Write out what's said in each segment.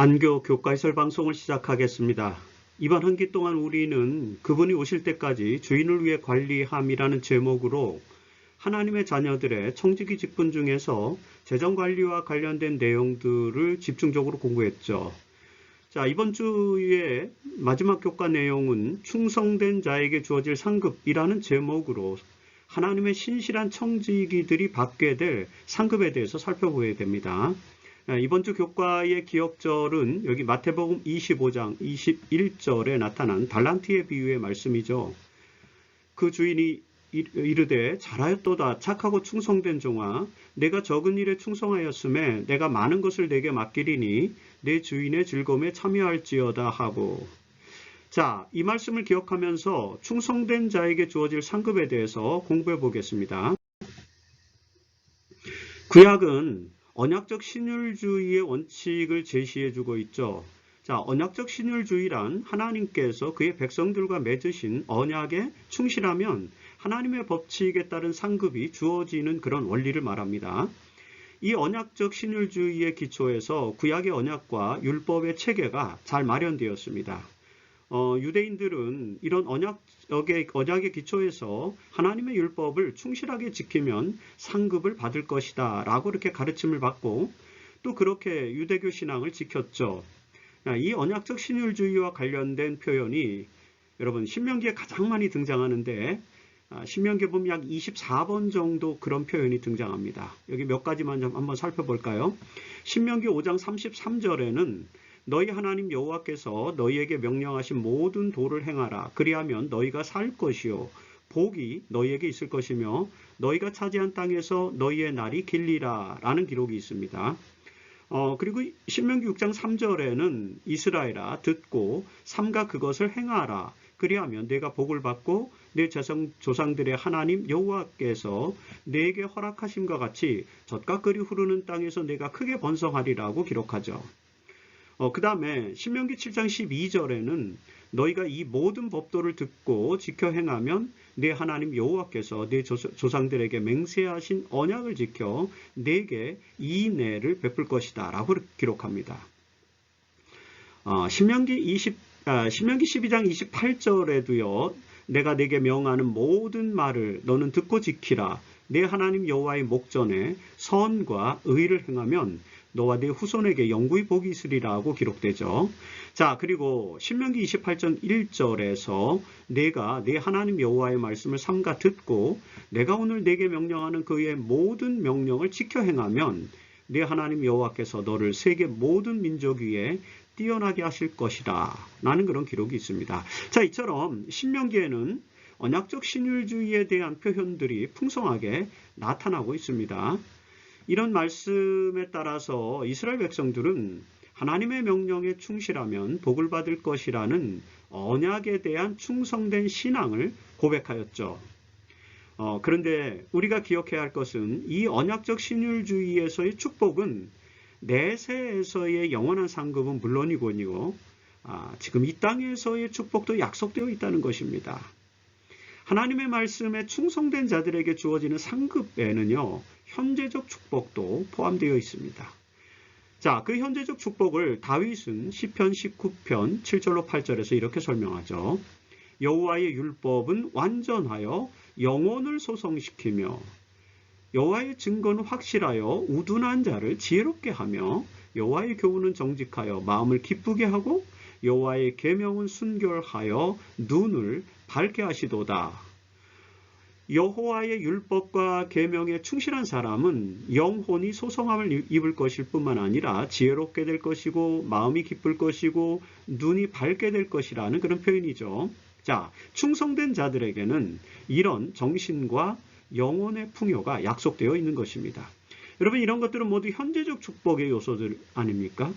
안교 교과해설 방송을 시작하겠습니다. 이번 한 기 동안 우리는 그분이 오실 때까지 주인을 위해 관리함이라는 제목으로 하나님의 자녀들의 청지기 직분 중에서 재정관리와 관련된 내용들을 집중적으로 공부했죠. 자, 이번 주의 마지막 교과 내용은 충성된 자에게 주어질 상급이라는 제목으로 하나님의 신실한 청지기들이 받게 될 상급에 대해서 살펴보아야 됩니다. 이번 주 교과의 기억절은 여기 마태복음 25장 21절에 나타난 달란트의 비유의 말씀이죠. 그 주인이 이르되 잘하였도다 착하고 충성된 종아 내가 적은 일에 충성하였음에 내가 많은 것을 내게 맡기리니 내 주인의 즐거움에 참여할지어다 하고, 자, 이 말씀을 기억하면서 충성된 자에게 주어질 상급에 대해서 공부해 보겠습니다. 구약은 언약적 신율주의의 원칙을 제시해주고 있죠. 자, 언약적 신율주의란 하나님께서 그의 백성들과 맺으신 언약에 충실하면 하나님의 법칙에 따른 상급이 주어지는 그런 원리를 말합니다. 이 언약적 신율주의의 기초에서 구약의 언약과 율법의 체계가 잘 마련되었습니다. 유대인들은 이런 언약의 기초에서 하나님의 율법을 충실하게 지키면 상급을 받을 것이다 라고 이렇게 가르침을 받고 또 그렇게 유대교 신앙을 지켰죠. 이 언약적 신율주의와 관련된 표현이 여러분 신명기에 가장 많이 등장하는데 신명기에 보면 약 24번 정도 그런 표현이 등장합니다. 여기 몇 가지만 좀 한번 살펴볼까요? 신명기 5장 33절에는 너희 하나님 여호와께서 너희에게 명령하신 모든 도를 행하라. 그리하면 너희가 살 것이요 복이 너희에게 있을 것이며 너희가 차지한 땅에서 너희의 날이 길리라 라는 기록이 있습니다. 그리고 신명기 6장 3절에는 이스라엘아 듣고 삼가 그것을 행하라. 그리하면 내가 복을 받고 내 조상들의 하나님 여호와께서 내게 허락하심과 같이 젖과 꿀이 흐르는 땅에서 내가 크게 번성하리라고 기록하죠. 그 다음에 신명기 7장 12절에는 너희가 이 모든 법도를 듣고 지켜 행하면 내 하나님 여호와께서 내 조상들에게 맹세하신 언약을 지켜 내게 이 은혜를 베풀 것이다 라고 기록합니다. 신명기 12장 28절에도요. 내가 내게 명하는 모든 말을 너는 듣고 지키라. 내 하나님 여호와의 목전에 선과 의를 행하면 너와 내 후손에게 영구히 복이 있으리라고 기록되죠. 자, 그리고 신명기 28장 1절에서 내가 내 하나님 여호와의 말씀을 삼가 듣고 내가 오늘 내게 명령하는 그의 모든 명령을 지켜 행하면 내 하나님 여호와께서 너를 세계 모든 민족 위에 뛰어나게 하실 것이다 라는 그런 기록이 있습니다. 자, 이처럼 신명기에는 언약적 신율주의에 대한 표현들이 풍성하게 나타나고 있습니다. 이런 말씀에 따라서 이스라엘 백성들은 하나님의 명령에 충실하면 복을 받을 것이라는 언약에 대한 충성된 신앙을 고백하였죠. 그런데 우리가 기억해야 할 것은 이 언약적 신율주의에서의 축복은 내세에서의 영원한 상급은 물론이고요. 지금 이 땅에서의 축복도 약속되어 있다는 것입니다. 하나님의 말씀에 충성된 자들에게 주어지는 상급에는요. 현재적 축복도 포함되어 있습니다. 자, 그 현재적 축복을 다윗은 시편 19편 7절로 8절에서 이렇게 설명하죠. 여호와의 율법은 완전하여 영혼을 소성시키며 여호와의 증거는 확실하여 우둔한 자를 지혜롭게 하며 여호와의 교훈은 정직하여 마음을 기쁘게 하고 여호와의 계명은 순결하여 눈을 밝게 하시도다. 여호와의 율법과 계명에 충실한 사람은 영혼이 소성함을 입을 것일 뿐만 아니라 지혜롭게 될 것이고 마음이 기쁠 것이고 눈이 밝게 될 것이라는 그런 표현이죠. 자, 충성된 자들에게는 이런 정신과 영혼의 풍요가 약속되어 있는 것입니다. 여러분, 이런 것들은 모두 현재적 축복의 요소들 아닙니까?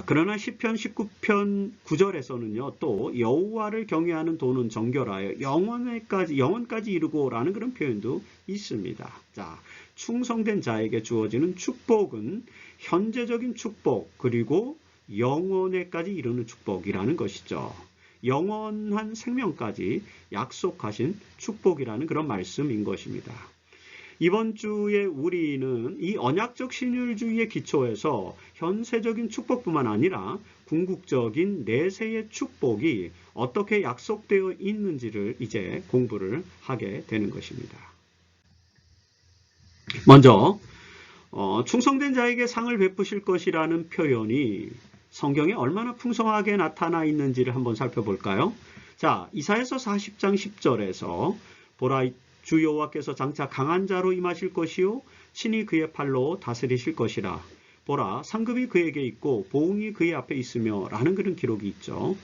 그러나 시편 19편 9절에서는요, 또 여호와를 경외하는 도는 정결하여 영원까지 이르고라는 그런 표현도 있습니다. 자, 충성된 자에게 주어지는 축복은 현재적인 축복 그리고 영원에까지 이르는 축복이라는 것이죠. 영원한 생명까지 약속하신 축복이라는 그런 말씀인 것입니다. 이번 주에 우리는 이 언약적 신율주의의 기초에서 현세적인 축복뿐만 아니라 궁극적인 내세의 축복이 어떻게 약속되어 있는지를 이제 공부를 하게 되는 것입니다. 먼저 충성된 자에게 상을 베푸실 것이라는 표현이 성경에 얼마나 풍성하게 나타나 있는지를 한번 살펴볼까요? 자, 이사야서 40장 10절에서 보라 주 여호와께서 장차 강한 자로 임하실 것이요 친히 그의 팔로 다스리실 것이라. 보라 상급이 그에게 있고 보응이 그의 앞에 있으며 라는 그런 기록이 있죠.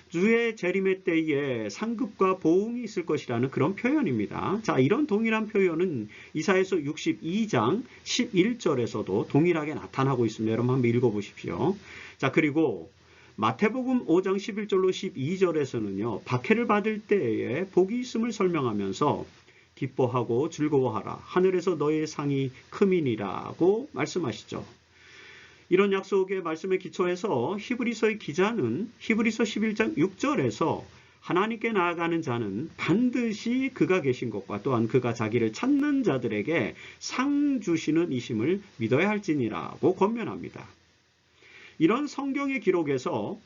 주의 재림의 때에 상급과 보응이 있을 것이라는 그런 표현입니다. 자, 이런 동일한 표현은 이사야서 62장 11절에서도 동일하게 나타나고 있습니다. 여러분 한번 읽어보십시오. 자, 그리고 마태복음 5장 11절로 12절에서는요. 박해를 받을 때에 복이 있음을 설명하면서 기뻐하고 즐거워하라. 하늘에서 너의 상이 크민이라고 말씀하시죠. 이런 약속의 말씀에 기초해서 히브리서의 기자는 히브리서 11장 6절에서 하나님께 나아가는 자는 반드시 그가 계신 것과 또한 그가 자기를 찾는 자들에게 상 주시는 이심을 믿어야 할지니라고 권면합니다. 이런 성경의 기록에서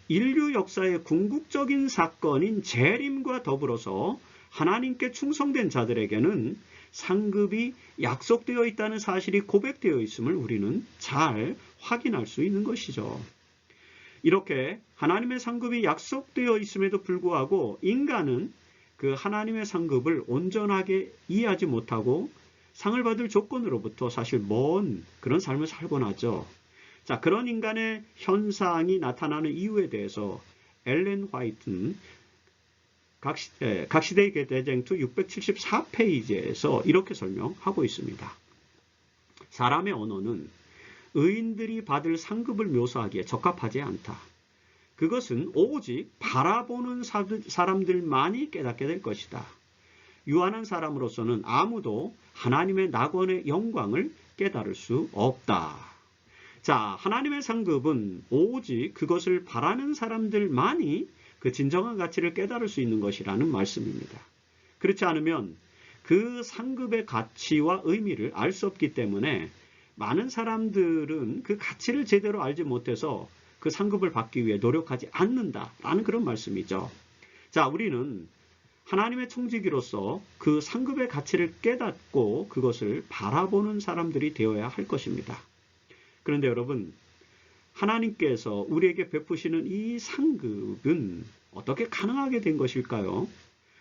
인류 역사의 궁극적인 사건인 재림과 더불어서 하나님께 충성된 자들에게는 상급이 약속되어 있다는 사실이 고백되어 있음을 우리는 잘 확인할 수 있는 것이죠. 이렇게 하나님의 상급이 약속되어 있음에도 불구하고 인간은 그 하나님의 상급을 온전하게 이해하지 못하고 상을 받을 조건으로부터 사실 먼 그런 삶을 살곤 하죠. 자, 그런 인간의 현상이 나타나는 이유에 대해서 엘렌 화이트는 각시대의 대쟁투 674페이지에서 이렇게 설명하고 있습니다. 사람의 언어는 의인들이 받을 상급을 묘사하기에 적합하지 않다. 그것은 오직 바라보는 사람들만이 깨닫게 될 것이다. 유한한 사람으로서는 아무도 하나님의 낙원의 영광을 깨달을 수 없다. 자, 하나님의 상급은 오직 그것을 바라는 사람들만이 그 진정한 가치를 깨달을 수 있는 것이라는 말씀입니다. 그렇지 않으면 그 상급의 가치와 의미를 알 수 없기 때문에 많은 사람들은 그 가치를 제대로 알지 못해서 그 상급을 받기 위해 노력하지 않는다라는 그런 말씀이죠. 자, 우리는 하나님의 청지기로서 그 상급의 가치를 깨닫고 그것을 바라보는 사람들이 되어야 할 것입니다. 그런데 여러분, 하나님께서 우리에게 베푸시는 이 상급은 어떻게 가능하게 된 것일까요?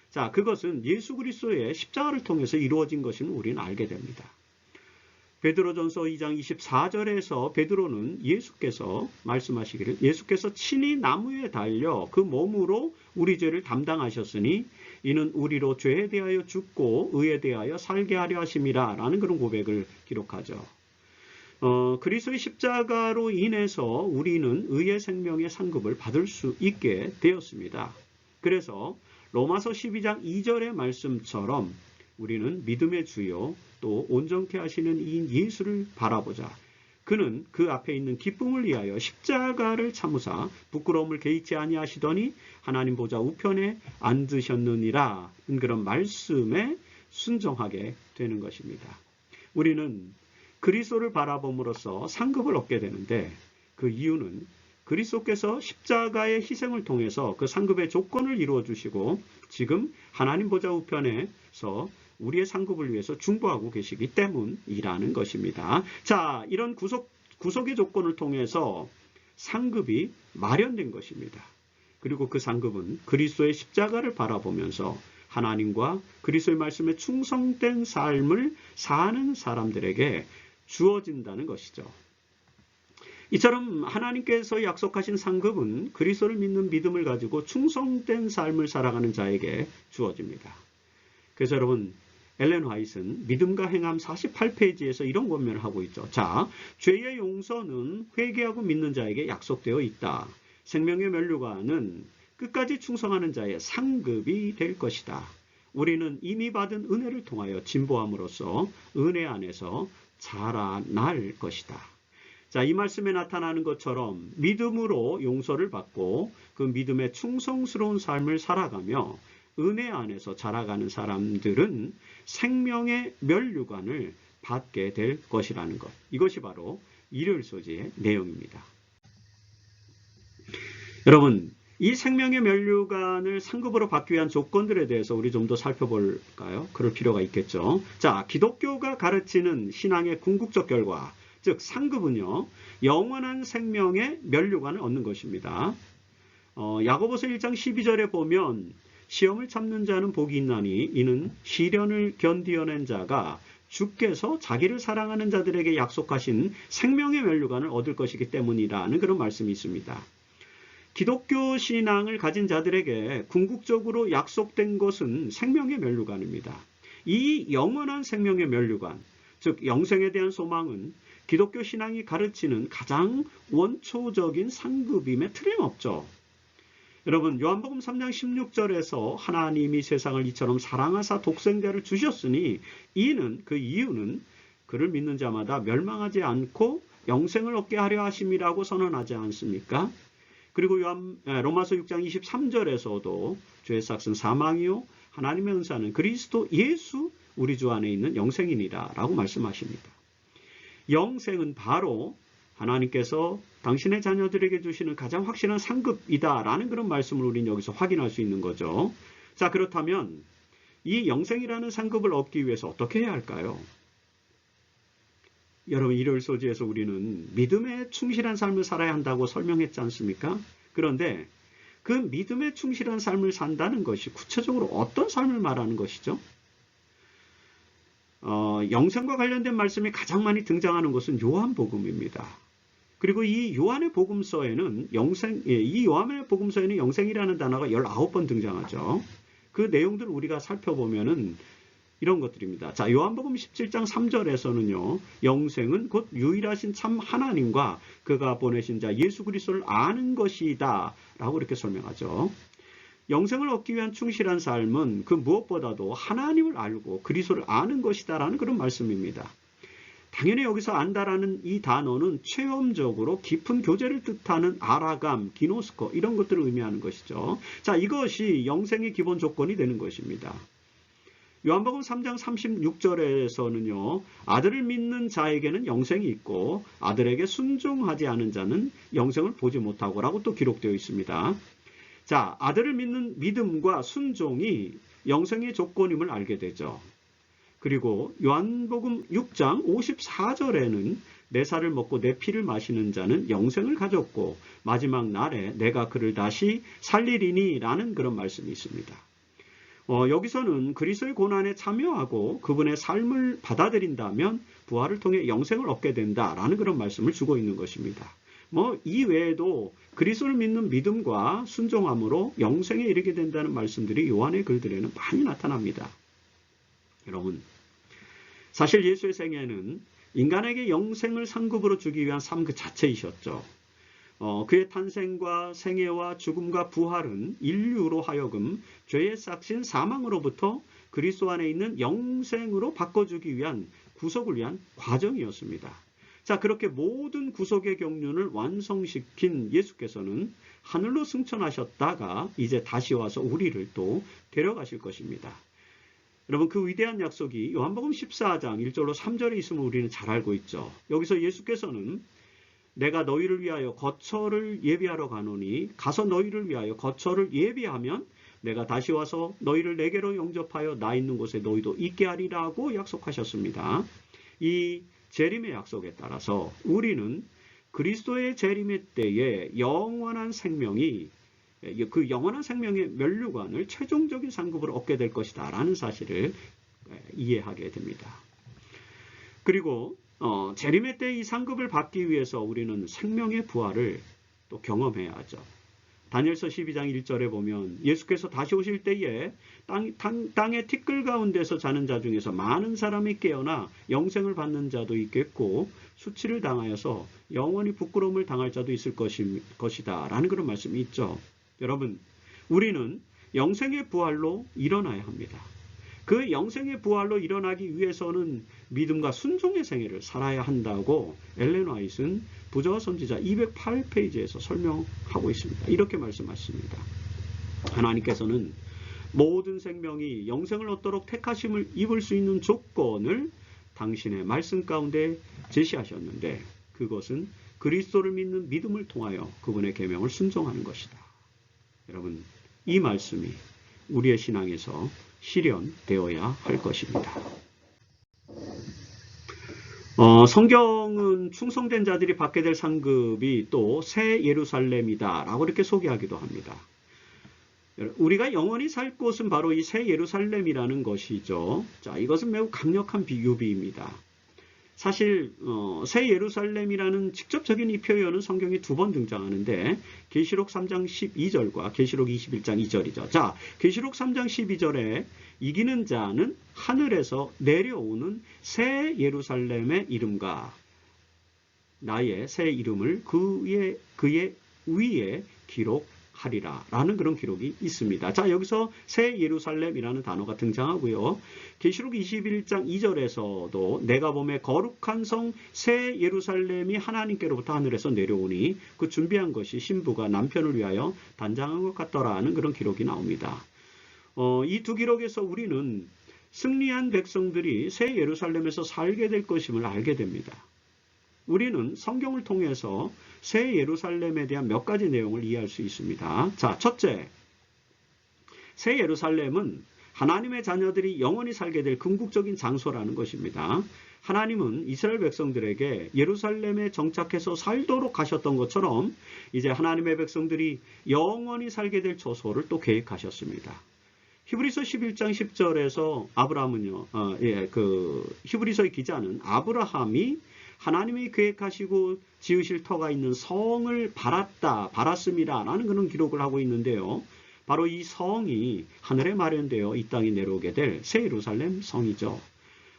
자, 그것은 예수 그리스도의 십자가를 통해서 이루어진 것임을 우리는 알게 됩니다. 베드로전서 2장 24절에서 베드로는 예수께서 말씀하시기를 예수께서 친히 나무에 달려 그 몸으로 우리 죄를 담당하셨으니 이는 우리로 죄에 대하여 죽고 의에 대하여 살게 하려 하심이라 라는 그런 고백을 기록하죠. 그리스도의 십자가로 인해서 우리는 의의 생명의 상급을 받을 수 있게 되었습니다. 그래서 로마서 12장 2절의 말씀처럼 우리는 믿음의 주요 또 온전케 하시는 이인 예수를 바라보자. 그는 그 앞에 있는 기쁨을 위하여 십자가를 참으사 부끄러움을 개의치 아니하시더니 하나님 보좌 우편에 앉으셨느니라. 그런 말씀에 순종하게 되는 것입니다. 우리는 그리스도를 바라봄으로써 상급을 얻게 되는데 그 이유는 그리스도께서 십자가의 희생을 통해서 그 상급의 조건을 이루어 주시고 지금 하나님 보좌 우편에서 우리의 상급을 위해서 중보하고 계시기 때문이라는 것입니다. 자, 이런 구속의 조건을 통해서 상급이 마련된 것입니다. 그리고 그 상급은 그리스도의 십자가를 바라보면서 하나님과 그리스도의 말씀에 충성된 삶을 사는 사람들에게 주어진다는 것이죠. 이처럼 하나님께서 약속하신 상급은 그리스도를 믿는 믿음을 가지고 충성된 삶을 살아가는 자에게 주어집니다. 그래서 여러분, 엘렌 화이트는 믿음과 행함 48페이지에서 이런 권면을 하고 있죠. 자, 죄의 용서는 회개하고 믿는 자에게 약속되어 있다. 생명의 면류관은 끝까지 충성하는 자의 상급이 될 것이다. 우리는 이미 받은 은혜를 통하여 진보함으로써 은혜 안에서 자라날 것이다. 자, 이 말씀에 나타나는 것처럼 믿음으로 용서를 받고 그 믿음의 충성스러운 삶을 살아가며 은혜 안에서 자라가는 사람들은 생명의 면류관을 받게 될 것이라는 것. 이것이 바로 일요일 소지의 내용입니다. 여러분, 이 생명의 면류관을 상급으로 받기 위한 조건들에 대해서 우리 좀 더 살펴볼까요? 그럴 필요가 있겠죠. 자, 기독교가 가르치는 신앙의 궁극적 결과, 즉 상급은요, 영원한 생명의 면류관을 얻는 것입니다. 야고보서 1장 12절에 보면 시험을 참는 자는 복이 있나니 이는 시련을 견디어낸 자가 주께서 자기를 사랑하는 자들에게 약속하신 생명의 면류관을 얻을 것이기 때문이라는 그런 말씀이 있습니다. 기독교 신앙을 가진 자들에게 궁극적으로 약속된 것은 생명의 면류관입니다. 이 영원한 생명의 면류관, 즉 영생에 대한 소망은 기독교 신앙이 가르치는 가장 원초적인 상급임에 틀림없죠. 여러분, 요한복음 3장 16절에서 하나님이 세상을 이처럼 사랑하사 독생자를 주셨으니 그 이유는 그를 믿는 자마다 멸망하지 않고 영생을 얻게 하려 하심이라고 선언하지 않습니까? 그리고 로마서 6장 23절에서도 죄의 삭은 사망이요 하나님의 은사는 그리스도 예수 우리 주 안에 있는 영생이니라 라고 말씀하십니다. 영생은 바로 하나님께서 당신의 자녀들에게 주시는 가장 확실한 상급이다 라는 그런 말씀을 우리는 여기서 확인할 수 있는 거죠. 자, 그렇다면 이 영생이라는 상급을 얻기 위해서 어떻게 해야 할까요? 여러분, 일요일 소지에서 우리는 믿음에 충실한 삶을 살아야 한다고 설명했지 않습니까? 그런데 그 믿음에 충실한 삶을 산다는 것이 구체적으로 어떤 삶을 말하는 것이죠? 영생과 관련된 말씀이 가장 많이 등장하는 것은 요한복음입니다. 그리고 이 요한의 복음서에는 영생이라는 단어가 19번 등장하죠. 그 내용들을 우리가 살펴보면은 이런 것들입니다. 자, 요한복음 17장 3절에서는요. 영생은 곧 유일하신 참 하나님과 그가 보내신 자 예수 그리스도를 아는 것이다 라고 이렇게 설명하죠. 영생을 얻기 위한 충실한 삶은 그 무엇보다도 하나님을 알고 그리스도를 아는 것이다 라는 그런 말씀입니다. 당연히 여기서 안다라는 이 단어는 체험적으로 깊은 교제를 뜻하는 아라감, 기노스코 이런 것들을 의미하는 것이죠. 자, 이것이 영생의 기본 조건이 되는 것입니다. 요한복음 3장 36절에서는요. 아들을 믿는 자에게는 영생이 있고 아들에게 순종하지 않은 자는 영생을 보지 못하고 라고 또 기록되어 있습니다. 자, 아들을 믿는 믿음과 순종이 영생의 조건임을 알게 되죠. 그리고 요한복음 6장 54절에는 내 살을 먹고 내 피를 마시는 자는 영생을 가졌고 마지막 날에 내가 그를 다시 살리리니 라는 그런 말씀이 있습니다. 여기서는 그리스도의 고난에 참여하고 그분의 삶을 받아들인다면 부활을 통해 영생을 얻게 된다라는 그런 말씀을 주고 있는 것입니다. 이 외에도 그리스도를 믿는 믿음과 순종함으로 영생에 이르게 된다는 말씀들이 요한의 글들에는 많이 나타납니다. 여러분, 사실 예수의 생애는 인간에게 영생을 상급으로 주기 위한 삶 그 자체이셨죠. 그의 탄생과 생애와 죽음과 부활은 인류로 하여금 죄의 싹신 사망으로부터 그리스도 안에 있는 영생으로 바꿔주기 위한 구속을 위한 과정이었습니다. 자, 그렇게 모든 구속의 경륜을 완성시킨 예수께서는 하늘로 승천하셨다가 이제 다시 와서 우리를 또 데려가실 것입니다. 여러분, 그 위대한 약속이 요한복음 14장 1절로 3절에 있음을 우리는 잘 알고 있죠. 여기서 예수께서는 내가 너희를 위하여 거처를 예비하러 가노니 가서 너희를 위하여 거처를 예비하면 내가 다시 와서 너희를 내게로 영접하여 나 있는 곳에 너희도 있게 하리라고 약속하셨습니다. 이 재림의 약속에 따라서 우리는 그리스도의 재림의 때에 영원한 생명의 면류관을 최종적인 상급으로 얻게 될 것이다 라는 사실을 이해하게 됩니다. 그리고 재림의 때 이 상급을 받기 위해서 우리는 생명의 부활을 또 경험해야 하죠. 다니엘서 12장 1절에 보면 예수께서 다시 오실 때에 땅의 티끌 가운데서 자는 자 중에서 많은 사람이 깨어나 영생을 받는 자도 있겠고 수치를 당하여서 영원히 부끄러움을 당할 자도 있을 것이다 라는 그런 말씀이 있죠. 여러분, 우리는 영생의 부활로 일어나야 합니다. 그 영생의 부활로 일어나기 위해서는 믿음과 순종의 생애를 살아야 한다고 엘렌 화이트는 부자와 선지자 208페이지에서 설명하고 있습니다. 이렇게 말씀하십니다. 하나님께서는 모든 생명이 영생을 얻도록 택하심을 입을 수 있는 조건을 당신의 말씀 가운데 제시하셨는데 그것은 그리스도를 믿는 믿음을 통하여 그분의 계명을 순종하는 것이다. 여러분, 이 말씀이 우리의 신앙에서 실현되어야 할 것입니다. 성경은 충성된 자들이 받게 될 상급이 또 새 예루살렘이다 라고 이렇게 소개하기도 합니다. 우리가 영원히 살 곳은 바로 이 새 예루살렘이라는 것이죠. 자, 이것은 매우 강력한 비유비입니다. 사실 새 예루살렘이라는 직접적인 이 표현은 성경에 2번 등장하는데 계시록 3장 12절과 계시록 21장 2절이죠. 자, 계시록 3장 12절에 이기는 자는 하늘에서 내려오는 새 예루살렘의 이름과 나의 새 이름을 그의 위에 기록하리라 라는 그런 기록이 있습니다. 자, 여기서 새 예루살렘이라는 단어가 등장하고요. 계시록 21장 2절에서도 내가 보매 거룩한 성 새 예루살렘이 하나님께로부터 하늘에서 내려오니 그 준비한 것이 신부가 남편을 위하여 단장한 것 같더라는 그런 기록이 나옵니다. 이 두 기록에서 우리는 승리한 백성들이 새 예루살렘에서 살게 될 것임을 알게 됩니다. 우리는 성경을 통해서 새 예루살렘에 대한 몇 가지 내용을 이해할 수 있습니다. 자, 첫째, 새 예루살렘은 하나님의 자녀들이 영원히 살게 될 궁극적인 장소라는 것입니다. 하나님은 이스라엘 백성들에게 예루살렘에 정착해서 살도록 하셨던 것처럼 이제 하나님의 백성들이 영원히 살게 될 처소를 또 계획하셨습니다. 히브리서 11장 10절에서 아브라함은요, 히브리서의 기자는 아브라함이 하나님이 계획하시고 지으실 터가 있는 성을 바랐습니다 라는 그런 기록을 하고 있는데요. 바로 이 성이 하늘에 마련되어 이 땅에 내려오게 될 새 예루살렘 성이죠.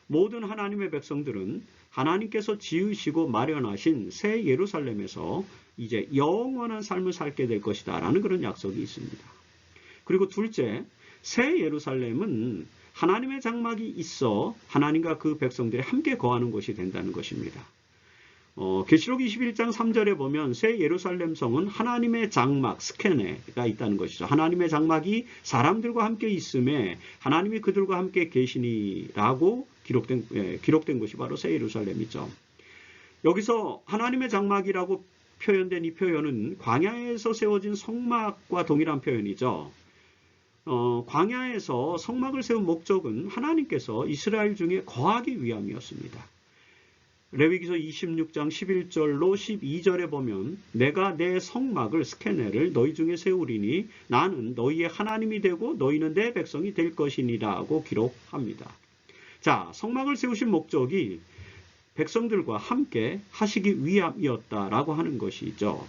모든 하나님의 백성들은 하나님께서 지으시고 마련하신 새 예루살렘에서 이제 영원한 삶을 살게 될 것이다 라는 그런 약속이 있습니다. 그리고 둘째, 새 예루살렘은 하나님의 장막이 있어 하나님과 그 백성들이 함께 거하는 곳이 된다는 것입니다. 계시록 21장 3절에 보면 새 예루살렘 성은 하나님의 장막, 스케네가 있다는 것이죠. 하나님의 장막이 사람들과 함께 있음에 하나님이 그들과 함께 계시니라고 기록된 곳이 바로 새 예루살렘이죠. 여기서 하나님의 장막이라고 표현된 이 표현은 광야에서 세워진 성막과 동일한 표현이죠. 광야에서 성막을 세운 목적은 하나님께서 이스라엘 중에 거하기 위함이었습니다. 레위기서 26장 11절로 12절에 보면 내가 내 성막을 스케네를 너희 중에 세우리니 나는 너희의 하나님이 되고 너희는 내 백성이 될 것이니라고 기록합니다. 자, 성막을 세우신 목적이 백성들과 함께 하시기 위함이었다라고 하는 것이죠.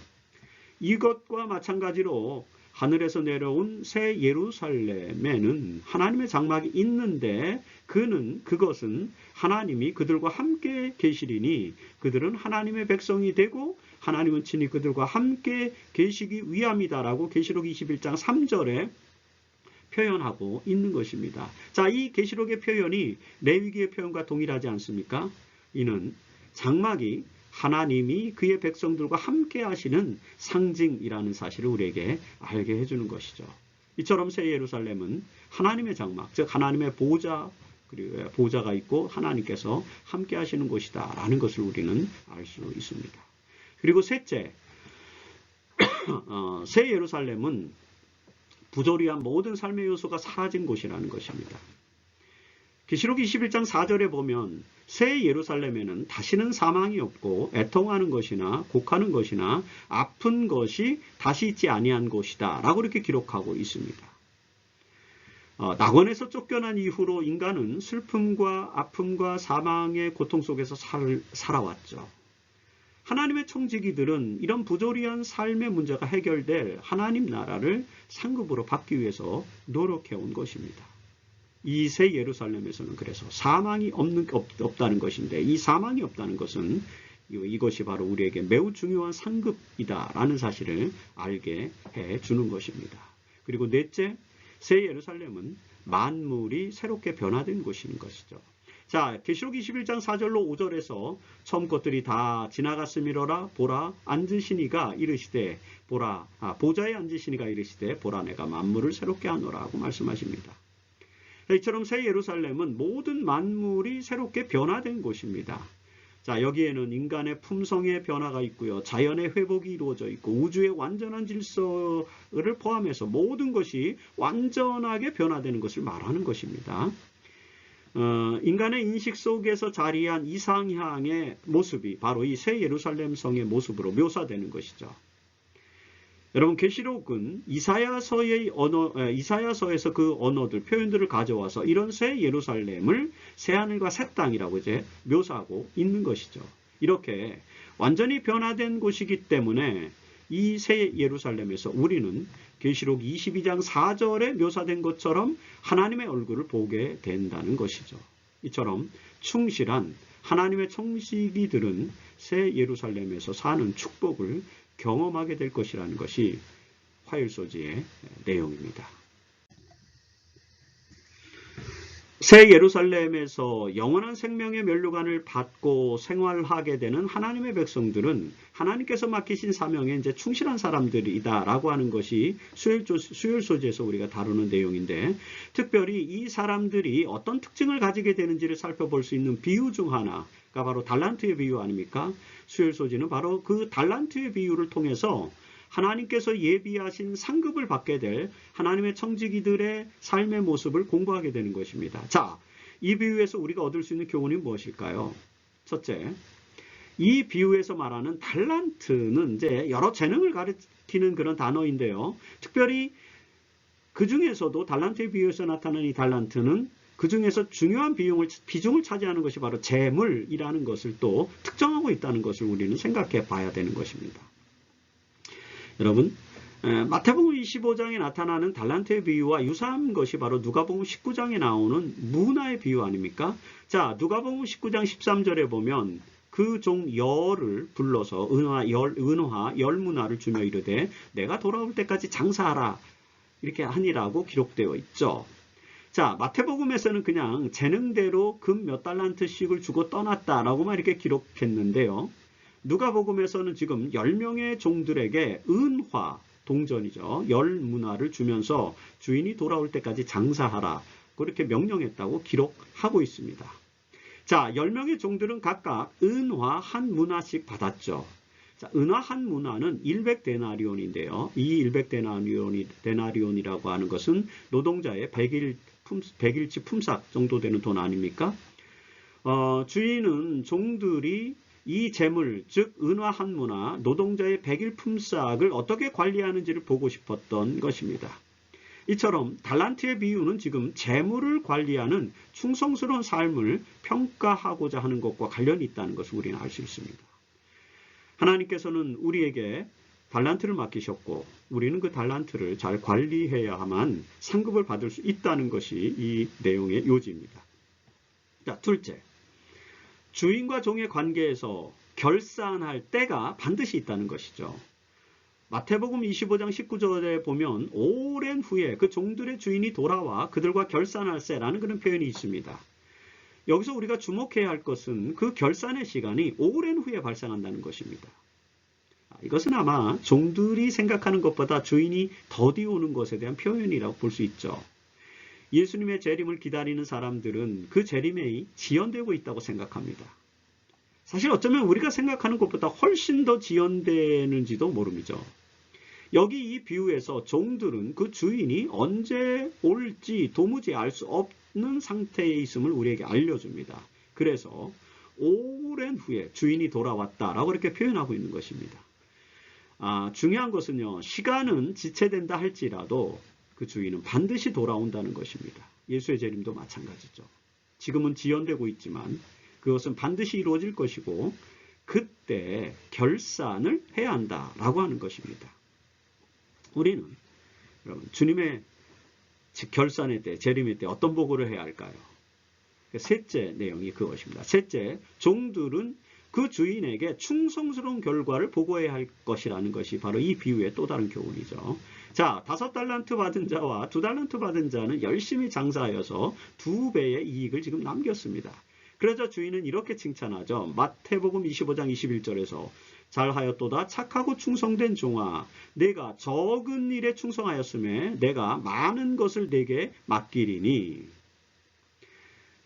이것과 마찬가지로 하늘에서 내려온 새 예루살렘에는 하나님의 장막이 있는데 그것은 하나님이 그들과 함께 계시리니 그들은 하나님의 백성이 되고 하나님은 친히 그들과 함께 계시기 위함이다라고 계시록 21장 3절에 표현하고 있는 것입니다. 자, 이 계시록의 표현이 레위기의 표현과 동일하지 않습니까? 이는 장막이 하나님이 그의 백성들과 함께 하시는 상징이라는 사실을 우리에게 알게 해주는 것이죠. 이처럼 새 예루살렘은 하나님의 장막, 즉 하나님의 보좌, 그리고 보좌가 있고 하나님께서 함께 하시는 곳이다 라는 것을 우리는 알 수 있습니다. 그리고 셋째, 새 예루살렘은 부조리한 모든 삶의 요소가 사라진 곳이라는 것입니다. 계시록 21장 4절에 보면 새 예루살렘에는 다시는 사망이 없고 애통하는 것이나 곡하는 것이나 아픈 것이 다시 있지 아니한 곳이다 라고 이렇게 기록하고 있습니다. 낙원에서 쫓겨난 이후로 인간은 슬픔과 아픔과 사망의 고통 속에서 살아왔죠. 하나님의 청지기들은 이런 부조리한 삶의 문제가 해결될 하나님 나라를 상급으로 받기 위해서 노력해온 것입니다. 이 새 예루살렘에서는 그래서 사망이 없다는 것인데 이 사망이 없다는 것은 이것이 바로 우리에게 매우 중요한 상급이다라는 사실을 알게 해주는 것입니다. 그리고 넷째, 새 예루살렘은 만물이 새롭게 변화된 곳인 것이죠. 자, 계시록 21장 4절로 5절에서 처음 것들이 다 지나갔음이로라 보라 앉으시니가 이르시되 보라 보좌에 앉으시니가 이르시되 보라 내가 만물을 새롭게 하노라 하고 말씀하십니다. 이처럼 새 예루살렘은 모든 만물이 새롭게 변화된 곳입니다. 자, 여기에는 인간의 품성의 변화가 있고요. 자연의 회복이 이루어져 있고 우주의 완전한 질서를 포함해서 모든 것이 완전하게 변화되는 것을 말하는 것입니다. 인간의 인식 속에서 자리한 이상향의 모습이 바로 이 새 예루살렘 성의 모습으로 묘사되는 것이죠. 여러분, 계시록은 이사야서에서 그 언어들, 표현들을 가져와서 이런 새 예루살렘을 새 하늘과 새 땅이라고 이제 묘사하고 있는 것이죠. 이렇게 완전히 변화된 곳이기 때문에 이 새 예루살렘에서 우리는 계시록 22장 4절에 묘사된 것처럼 하나님의 얼굴을 보게 된다는 것이죠. 이처럼 충실한 하나님의 청지기들은 새 예루살렘에서 사는 축복을 경험하게 될 것이라는 것이 화일소지의 내용입니다. 새 예루살렘에서 영원한 생명의 면류관을 받고 생활하게 되는 하나님의 백성들은 하나님께서 맡기신 사명에 이제 충실한 사람들이다라고 하는 것이 수요일소지에서 우리가 다루는 내용인데, 특별히 이 사람들이 어떤 특징을 가지게 되는지를 살펴볼 수 있는 비유 중 하나가 바로 달란트의 비유 아닙니까? 수요일소지는 바로 그 달란트의 비유를 통해서 하나님께서 예비하신 상급을 받게 될 하나님의 청지기들의 삶의 모습을 공부하게 되는 것입니다. 자, 이 비유에서 우리가 얻을 수 있는 교훈이 무엇일까요? 첫째, 이 비유에서 말하는 달란트는 이제 여러 재능을 가리키는 그런 단어인데요. 특별히 그 중에서도 달란트의 비유에서 나타나는 이 달란트는 그 중에서 중요한 비중을 차지하는 것이 바로 재물이라는 것을 또 특정하고 있다는 것을 우리는 생각해 봐야 되는 것입니다. 여러분, 마태복음 25장에 나타나는 달란트의 비유와 유사한 것이 바로 누가복음 19장에 나오는 문화의 비유 아닙니까? 자, 누가복음 19장 13절에 보면 그 종 열을 불러서 은화 열문화를 주며 이르되 내가 돌아올 때까지 장사하라 이렇게 하니라고 기록되어 있죠. 자, 마태복음에서는 그냥 재능대로 금 몇 달란트씩을 주고 떠났다라고만 이렇게 기록했는데요. 누가복음에서는 지금 10명의 종들에게 은화, 동전이죠. 열문화를 주면서 주인이 돌아올 때까지 장사하라. 그렇게 명령했다고 기록하고 있습니다. 자, 10명의 종들은 각각 은화 한 문화씩 받았죠. 자, 은화 한 문화는 100데나리온인데요. 이 100데나리온이라고 하는 것은 노동자의 100일치 품삯 정도 되는 돈 아닙니까? 주인은 종들이 이 재물, 즉 은화 한 문화, 노동자의 100일 품삯을 어떻게 관리하는지를 보고 싶었던 것입니다. 이처럼 달란트의 비유는 지금 재물을 관리하는 충성스러운 삶을 평가하고자 하는 것과 관련이 있다는 것을 우리는 알 수 있습니다. 하나님께서는 우리에게 달란트를 맡기셨고 우리는 그 달란트를 잘 관리해야만 상급을 받을 수 있다는 것이 이 내용의 요지입니다. 자, 둘째. 주인과 종의 관계에서 결산할 때가 반드시 있다는 것이죠. 마태복음 25장 19절에 보면 오랜 후에 그 종들의 주인이 돌아와 그들과 결산할세라는 그런 표현이 있습니다. 여기서 우리가 주목해야 할 것은 그 결산의 시간이 오랜 후에 발생한다는 것입니다. 이것은 아마 종들이 생각하는 것보다 주인이 더디 오는 것에 대한 표현이라고 볼 수 있죠. 예수님의 재림을 기다리는 사람들은 그 재림에 지연되고 있다고 생각합니다. 사실 어쩌면 우리가 생각하는 것보다 훨씬 더 지연되는지도 모릅니다. 여기 이 비유에서 종들은 그 주인이 언제 올지 도무지 알 수 없는 상태에 있음을 우리에게 알려줍니다. 그래서 오랜 후에 주인이 돌아왔다라고 이렇게 표현하고 있는 것입니다. 중요한 것은요, 시간은 지체된다 할지라도 그 주인은 반드시 돌아온다는 것입니다. 예수의 재림도 마찬가지죠. 지금은 지연되고 있지만 그것은 반드시 이루어질 것이고 그때 결산을 해야 한다라고 하는 것입니다. 우리는 여러분 주님의 결산의 때, 재림의 때 어떤 보고를 해야 할까요? 셋째 내용이 그것입니다. 셋째, 종들은 그 주인에게 충성스러운 결과를 보고해야 할 것이라는 것이 바로 이 비유의 또 다른 교훈이죠. 자, 5달란트 받은 자와 2달란트 받은 자는 열심히 장사하여서 2배의 이익을 지금 남겼습니다. 그러자 주인은 이렇게 칭찬하죠. 마태복음 25장 21절에서 잘하였도다 착하고 충성된 종아 내가 적은 일에 충성하였음에 내가 많은 것을 내게 맡기리니.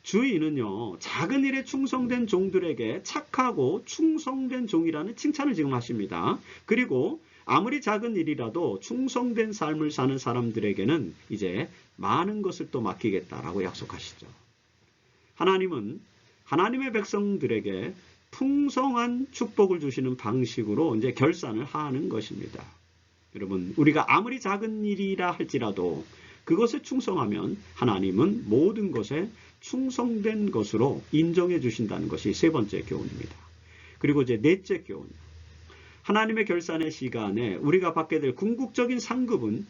주인은요 작은 일에 충성된 종들에게 착하고 충성된 종이라는 칭찬을 지금 하십니다. 그리고 아무리 작은 일이라도 충성된 삶을 사는 사람들에게는 이제 많은 것을 또 맡기겠다라고 약속하시죠. 하나님은 하나님의 백성들에게 풍성한 축복을 주시는 방식으로 이제 결산을 하는 것입니다. 여러분, 우리가 아무리 작은 일이라 할지라도 그것에 충성하면 하나님은 모든 것에 충성된 것으로 인정해 주신다는 것이 세 번째 교훈입니다. 그리고 이제 넷째 교훈. 하나님의 결산의 시간에 우리가 받게 될 궁극적인 상급은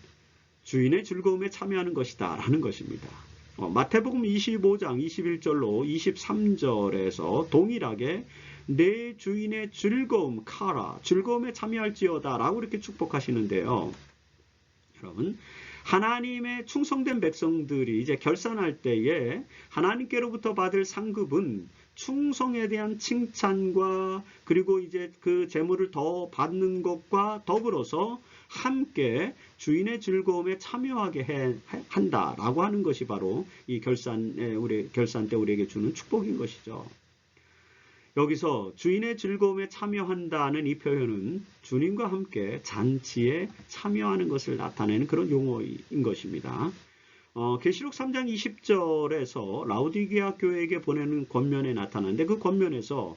주인의 즐거움에 참여하는 것이다 라는 것입니다. 마태복음 25장 21절로 23절에서 동일하게 내 주인의 즐거움 카라 즐거움에 참여할지어다 라고 이렇게 축복하시는데요. 여러분 하나님의 충성된 백성들이 이제 결산할 때에 하나님께로부터 받을 상급은 충성에 대한 칭찬과 그리고 이제 그 재물을 더 받는 것과 더불어서 함께 주인의 즐거움에 참여하게 한다라고 하는 것이 바로 이 결산 때 우리에게 주는 축복인 것이죠. 여기서 주인의 즐거움에 참여한다는 이 표현은 주님과 함께 잔치에 참여하는 것을 나타내는 그런 용어인 것입니다. 계시록 3장 20절에서 라우디게아 교회에게 보내는 권면에 나타나는데 그 권면에서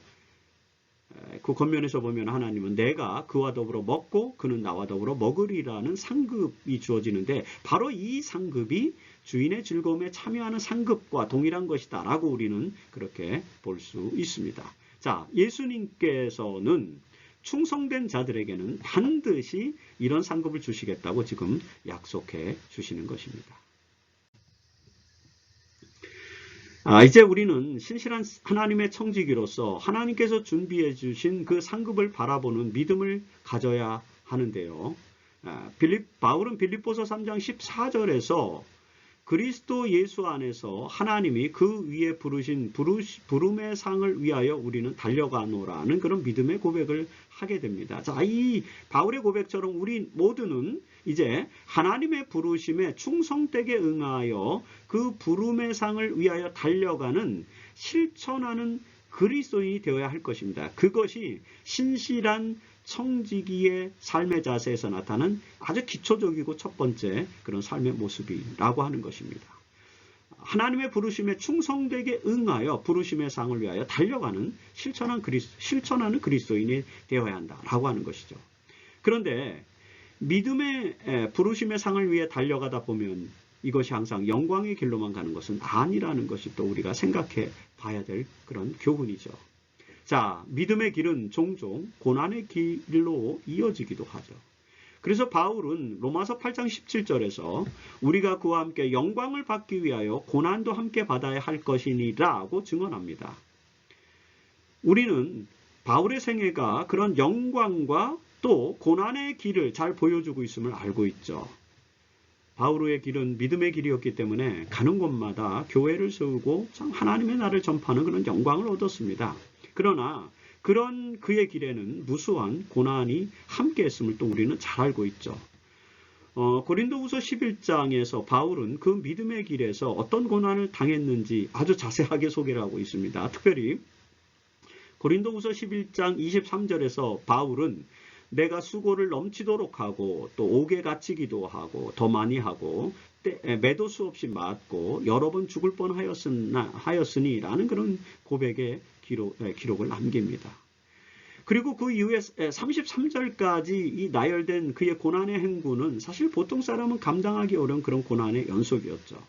보면 하나님은 내가 그와 더불어 먹고 그는 나와 더불어 먹으리라는 상급이 주어지는데 바로 이 상급이 주인의 즐거움에 참여하는 상급과 동일한 것이다 라고 우리는 그렇게 볼 수 있습니다. 자, 예수님께서는 충성된 자들에게는 반드시 이런 상급을 주시겠다고 지금 약속해 주시는 것입니다. 이제 우리는 신실한 하나님의 청지기로서 하나님께서 준비해 주신 그 상급을 바라보는 믿음을 가져야 하는데요. 바울은 빌립보서 3장 14절에서 그리스도 예수 안에서 하나님이 그 위에 부르신 부름의 상을 위하여 우리는 달려가노라는 그런 믿음의 고백을 하게 됩니다. 자, 이 바울의 고백처럼 우리 모두는 이제 하나님의 부르심에 충성되게 응하여 그 부름의 상을 위하여 달려가는 실천하는 그리스도인이 되어야 할 것입니다. 그것이 신실한 청지기의 삶의 자세에서 나타나는 아주 기초적이고 첫 번째 그런 삶의 모습이라고 하는 것입니다. 하나님의 부르심에 충성되게 응하여 부르심의 상을 위하여 달려가는 실천하는 그리스도인이 되어야 한다라고 하는 것이죠. 그런데 믿음의 부르심의 상을 위해 달려가다 보면 이것이 항상 영광의 길로만 가는 것은 아니라는 것이 또 우리가 생각해 봐야 될 그런 교훈이죠. 자, 믿음의 길은 종종 고난의 길로 이어지기도 하죠. 그래서 바울은 로마서 8장 17절에서 우리가 그와 함께 영광을 받기 위하여 고난도 함께 받아야 할 것이니라고 증언합니다. 우리는 바울의 생애가 그런 영광과 또 고난의 길을 잘 보여주고 있음을 알고 있죠. 바울의 길은 믿음의 길이었기 때문에 가는 곳마다 교회를 세우고 하나님의 나라를 전파하는 그런 영광을 얻었습니다. 그러나 그런 그의 길에는 무수한 고난이 함께했음을 또 우리는 잘 알고 있죠. 고린도후서 11장에서 바울은 그 믿음의 길에서 어떤 고난을 당했는지 아주 자세하게 소개를 하고 있습니다. 특별히 고린도후서 11장 23절에서 바울은 내가 수고를 넘치도록 하고 또 옥에 갇히기도 하고 더 많이 하고 매도 수 없이 맞고 여러 번 죽을 뻔하였으니라는 그런 고백의 기록을 남깁니다. 그리고 그 이후에 33절까지 이 나열된 그의 고난의 행군은 사실 보통 사람은 감당하기 어려운 그런 고난의 연속이었죠.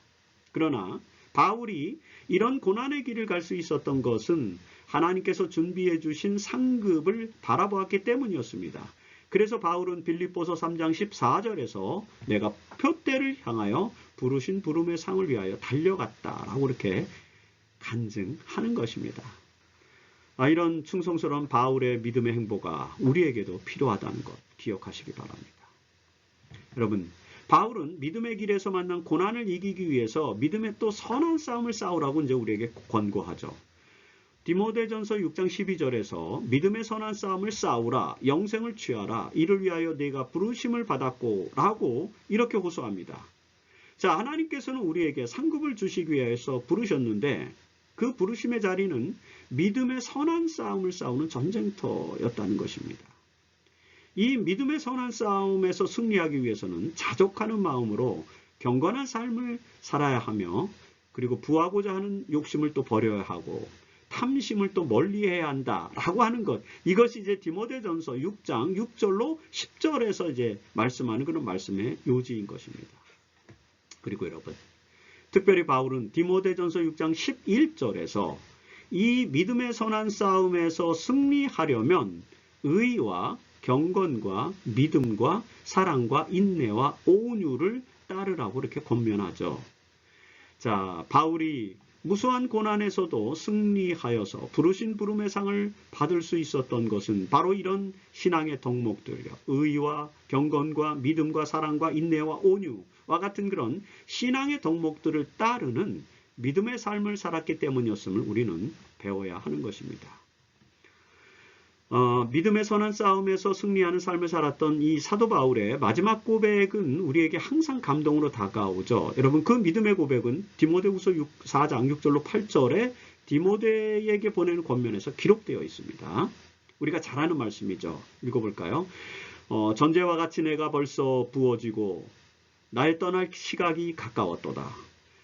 그러나 바울이 이런 고난의 길을 갈 수 있었던 것은 하나님께서 준비해 주신 상급을 바라보았기 때문이었습니다. 그래서 바울은 빌립보서 3장 14절에서 내가 표대를 향하여 부르신 부름의 상을 위하여 달려갔다라고 이렇게 간증하는 것입니다. 이런 충성스러운 바울의 믿음의 행보가 우리에게도 필요하다는 것 기억하시기 바랍니다. 여러분, 바울은 믿음의 길에서 만난 고난을 이기기 위해서 믿음의 또 선한 싸움을 싸우라고 이제 우리에게 권고하죠. 디모데전서 6장 12절에서 믿음의 선한 싸움을 싸우라, 영생을 취하라, 이를 위하여 네가 부르심을 받았고 라고 이렇게 호소합니다. 자, 하나님께서는 우리에게 상급을 주시기 위해서 부르셨는데 그 부르심의 자리는 믿음의 선한 싸움을 싸우는 전쟁터였다는 것입니다. 이 믿음의 선한 싸움에서 승리하기 위해서는 자족하는 마음으로 경건한 삶을 살아야 하며, 그리고 부하고자 하는 욕심을 또 버려야 하고 탐심을 또 멀리해야 한다라고 하는 것, 이것이 이제 디모데전서 6장 6절로 10절에서 이제 말씀하는 그런 말씀의 요지인 것입니다. 그리고 여러분, 특별히 바울은 디모데전서 6장 11절에서 이 믿음의 선한 싸움에서 승리하려면 의와 경건과 믿음과 사랑과 인내와 온유를 따르라고 이렇게 권면하죠. 자, 바울이 무수한 고난에서도 승리하여서 부르신 부름의 상을 받을 수 있었던 것은 바로 이런 신앙의 덕목들요, 의와 경건과 믿음과 사랑과 인내와 온유와 같은 그런 신앙의 덕목들을 따르는 믿음의 삶을 살았기 때문이었음을 우리는 배워야 하는 것입니다. 믿음의 선한 싸움에서 승리하는 삶을 살았던 이 사도 바울의 마지막 고백은 우리에게 항상 감동으로 다가오죠. 여러분, 그 믿음의 고백은 디모데후서 4장 6절로 8절에 디모데에게 보내는 권면에서 기록되어 있습니다. 우리가 잘 아는 말씀이죠. 읽어볼까요? 전제와 같이 내가 벌써 부어지고 나의 떠날 시각이 가까웠도다.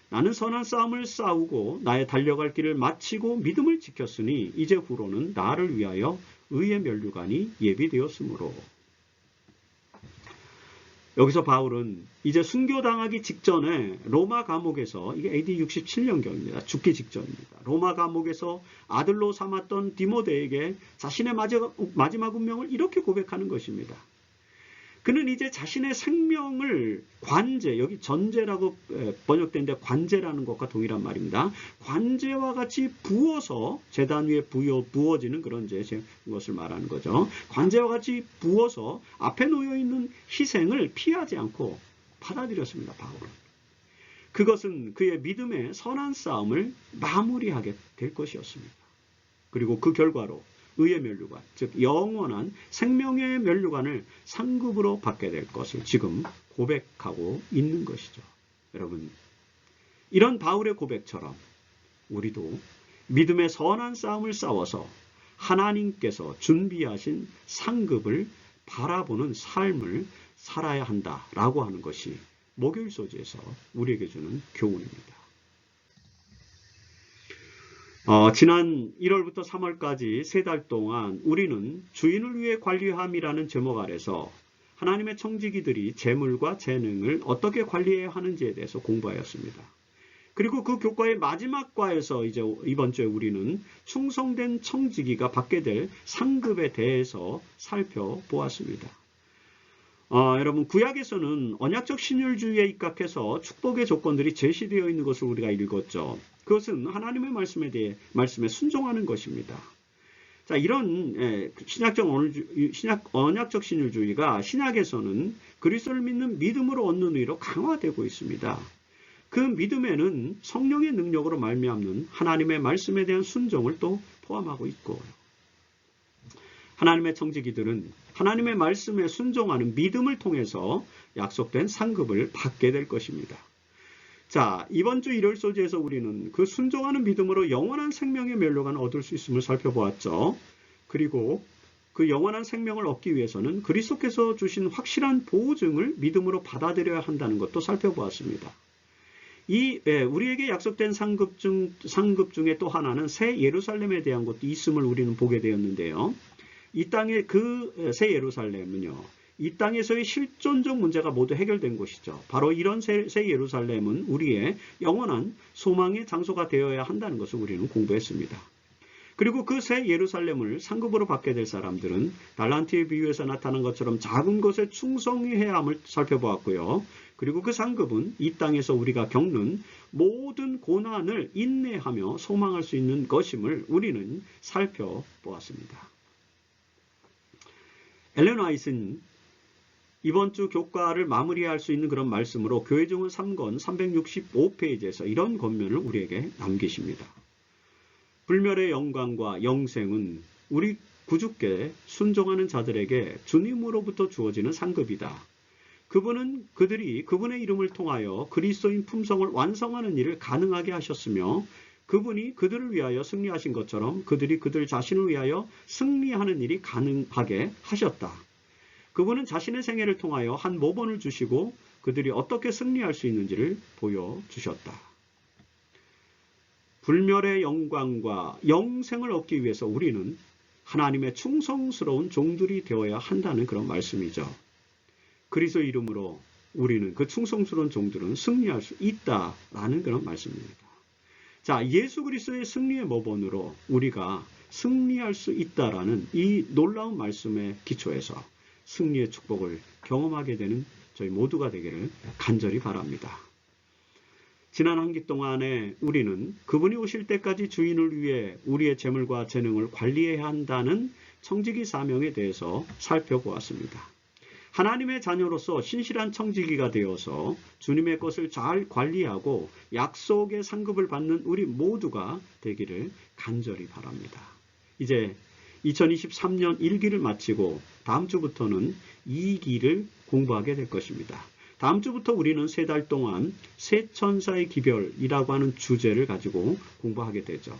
나는 선한 싸움을 싸우고 나의 달려갈 길을 마치고 믿음을 지켰으니 이제 후로는 나를 위하여 의의 면류관이 예비되었으므로. 여기서 바울은 이제 순교당하기 직전에 로마 감옥에서, 이게 AD 67년경입니다. 죽기 직전입니다. 로마 감옥에서 아들로 삼았던 디모데에게 자신의 마지막 운명을 이렇게 고백하는 것입니다. 그는 이제 자신의 생명을 관제, 여기 전제라고 번역된데 관제라는 것과 동일한 말입니다. 관제와 같이 부어서 제단 위에 부어지는 그런 것을 말하는 거죠. 관제와 같이 부어서 앞에 놓여있는 희생을 피하지 않고 받아들였습니다. 바울은. 그것은 그의 믿음의 선한 싸움을 마무리하게 될 것이었습니다. 그리고 그 결과로 의의 면류관, 즉 영원한 생명의 면류관을 상급으로 받게 될 것을 지금 고백하고 있는 것이죠. 여러분, 이런 바울의 고백처럼 우리도 믿음의 선한 싸움을 싸워서 하나님께서 준비하신 상급을 바라보는 삶을 살아야 한다라고 하는 것이 목요일 소지에서 우리에게 주는 교훈입니다. 지난 1월부터 3월까지 3달 동안 우리는 주인을 위해 관리함이라는 제목 아래서 하나님의 청지기들이 재물과 재능을 어떻게 관리해야 하는지에 대해서 공부하였습니다. 그리고 그 교과의 마지막 과에서 이제 이번 주에 우리는 충성된 청지기가 받게 될 상급에 대해서 살펴보았습니다. 여러분, 구약에서는 언약적 신율주의에 입각해서 축복의 조건들이 제시되어 있는 것을 우리가 읽었죠. 그것은 하나님의 말씀에 순종하는 것입니다. 자, 이런 언약적 신율주의가 신약에서는 그리스도를 믿는 믿음으로 얻는 의로 강화되고 있습니다. 그 믿음에는 성령의 능력으로 말미암는 하나님의 말씀에 대한 순종을 또 포함하고 있고, 하나님의 청지기들은 하나님의 말씀에 순종하는 믿음을 통해서 약속된 상급을 받게 될 것입니다. 자, 이번 주 일요일 소지에서 우리는 그 순종하는 믿음으로 영원한 생명의 면류관을 얻을 수 있음을 살펴보았죠. 그리고 그 영원한 생명을 얻기 위해서는 그리스도께서 주신 확실한 보증을 믿음으로 받아들여야 한다는 것도 살펴보았습니다. 우리에게 약속된 상급 중에 또 하나는 새 예루살렘에 대한 것도 있음을 우리는 보게 되었는데요. 이 땅의 그 새 예루살렘은요, 이 땅에서의 실존적 문제가 모두 해결된 곳이죠. 바로 이런 새 예루살렘은 우리의 영원한 소망의 장소가 되어야 한다는 것을 우리는 공부했습니다. 그리고 그 새 예루살렘을 상급으로 받게 될 사람들은 달란트의 비유에서 나타난 것처럼 작은 것에 충성해야 함을 살펴보았고요. 그리고 그 상급은 이 땅에서 우리가 겪는 모든 고난을 인내하며 소망할 수 있는 것임을 우리는 살펴보았습니다. 엘렌 화이트는 이번 주 교과를 마무리할 수 있는 그런 말씀으로 교회증언 3권 365페이지에서 이런 권면을 우리에게 남기십니다. 불멸의 영광과 영생은 우리 구주께 순종하는 자들에게 주님으로부터 주어지는 상급이다. 그분은 그들이 그분의 이름을 통하여 그리스도인 품성을 완성하는 일을 가능하게 하셨으며 그분이 그들을 위하여 승리하신 것처럼 그들이 그들 자신을 위하여 승리하는 일이 가능하게 하셨다. 그분은 자신의 생애를 통하여 한 모범을 주시고 그들이 어떻게 승리할 수 있는지를 보여주셨다. 불멸의 영광과 영생을 얻기 위해서 우리는 하나님의 충성스러운 종들이 되어야 한다는 그런 말씀이죠. 그리스도 이름으로 우리는 그 충성스러운 종들은 승리할 수 있다라는 그런 말씀입니다. 자, 예수 그리스도의 승리의 모본으로 우리가 승리할 수 있다라는 이 놀라운 말씀의 기초에서 승리의 축복을 경험하게 되는 저희 모두가 되기를 간절히 바랍니다. 지난 한 기 동안에 우리는 그분이 오실 때까지 주인을 위해 우리의 재물과 재능을 관리해야 한다는 청지기 사명에 대해서 살펴보았습니다. 하나님의 자녀로서 신실한 청지기가 되어서 주님의 것을 잘 관리하고 약속의 상급을 받는 우리 모두가 되기를 간절히 바랍니다. 이제 2023년 1기를 마치고 다음 주부터는 2기를 공부하게 될 것입니다. 다음 주부터 우리는 3달 동안 새 천사의 기별이라고 하는 주제를 가지고 공부하게 되죠.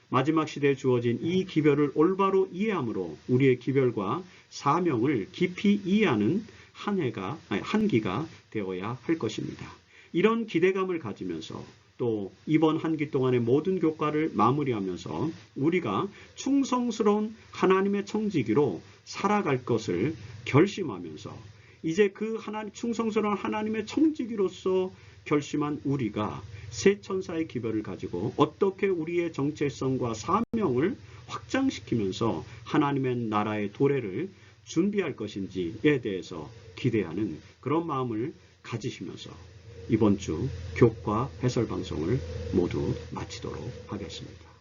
마지막 시대에 주어진 이 기별을 올바로 이해함으로 우리의 기별과 사명을 깊이 이해하는 한 기가 되어야 할 것입니다. 이런 기대감을 가지면서 또 이번 한 기 동안의 모든 교과를 마무리하면서 우리가 충성스러운 하나님의 청지기로 살아갈 것을 결심하면서 이제 그 충성스러운 하나님의 청지기로서 결심한 우리가 새 천사의 기별을 가지고 어떻게 우리의 정체성과 사명을 확장시키면서 하나님의 나라의 도래를 준비할 것인지에 대해서 기대하는 그런 마음을 가지시면서 이번 주 교과 해설 방송을 모두 마치도록 하겠습니다.